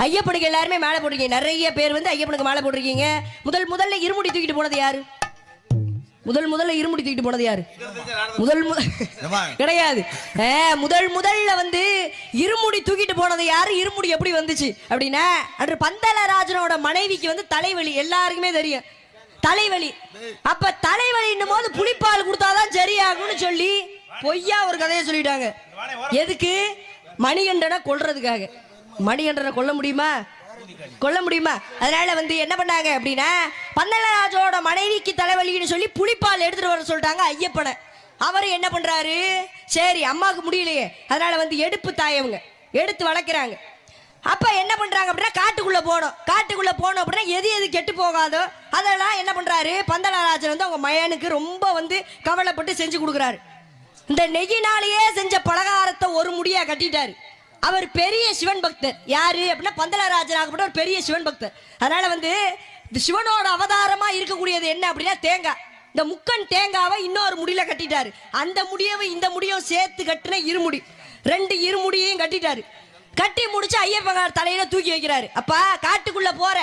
ஐயப்பனுக்கு எல்லாருமே மாலை போட்டிருக்கீங்க. நிறைய பேர் வந்து ஐயப்பனுக்கு மாலை போட்டிருக்கீங்க. முதல்ல இருமுடி தூக்கிட்டு போனது யாரு? முதல்ல இருமுடி தூக்கிட்டு போனது யாரு? கிடையாது. முதல்ல வந்து இருமுடி தூக்கிட்டு போனது யாரு? இருமுடி எப்படி வந்துச்சு அப்படின்னா, அன்று பந்தலராஜனோட மனைவிக்கு வந்து தலைவலி, எல்லாருக்குமே தெரியும் தலைவலி. அப்ப தலைவலின்னும் போது புளிப்பால் கொடுத்தாதான் சரியாகும்னு சொல்லி பொய்யா ஒரு கதையை சொல்லிட்டாங்க. எதுக்கு? மணிகண்டனை கொல்றதுக்காக. மணிகண்டனை கொல்ல முடியுமா? அதனால வந்து என்ன பண்ணாங்க அப்படின்னா, பந்தலராஜோட மனைவிக்கு தலைவலின்னு சொல்லி புளிப்பால் எடுத்துட்டு வர சொல்லிட்டாங்க ஐயப்பனை. அவரு என்ன பண்றாரு, சரி அம்மாவுக்கு முடியலையே, அதனால வந்து எடுப்பு தாயவங்க எடுத்து வளர்க்குறாங்க. அப்ப என்ன பண்றாங்க அப்படின்னா, காட்டுக்குள்ள போனோம் அப்படின்னா எது கெட்டு போகாதோ அதெல்லாம் என்ன பண்றாரு, பந்தலராஜன் வந்து அவங்க மயனுக்கு ரொம்ப வந்து கவலைப்பட்டு செஞ்சு கொடுக்குறாரு. இந்த நெய்யினாலேயே செஞ்ச பலகாரத்தை ஒரு முடியா கட்டிட்டாரு. அவர் பெரிய சிவன் பக்தர். யாரு அப்படின்னா, பந்தலராஜன் ஆகப்பட்ட ஒரு பெரிய சிவன் பக்தர். அதனால வந்து சிவனோட அவதாரமா இருக்கக்கூடியது என்ன அப்படின்னா தேங்காய். இந்த முக்கன் தேங்காவை இன்னொரு முடியில கட்டிட்டாரு. அந்த முடியவும் இந்த முடியும் சேர்த்து கட்டின இருமுடி, 2 இருமுடியையும் கட்டிட்டாரு. கட்டி முடிச்சு ஐயப்பன் தலையில தூக்கி வைக்கிறாரு. அப்பா காட்டுக்குள்ள போற,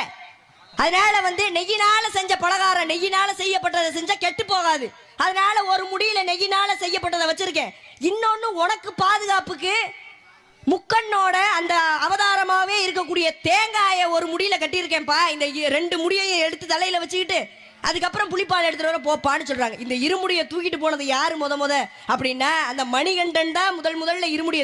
அதனால வந்து நெய்யினால செஞ்ச பலகாரம், நெய்யினால செய்யப்பட்டதை செஞ்சா கெட்டு போகாது, அதனால ஒரு முடியில நெய்யினால செய்யப்பட்டதை வச்சிருக்கேன். இன்னொன்னு உனக்கு பாதுகாப்புக்கு முக்கண்ணோட அந்த அவதாரமாவே இருக்கக்கூடிய தேங்காயை ஒரு முடியில கட்டியிருக்கேன்ப்பா. இந்த 2 முடியையும் எடுத்து தலையில வச்சுக்கிட்டு அதுக்கப்புறம் புளிப்பால் எடுத்துட்டு வர போப்பான்னு சொல்றாங்க. இந்த இருமுடியை தூக்கிட்டு போனது யாரு முத அப்படின்னா, அந்த மணிகண்டன் தான் முதல்ல இருமுடியை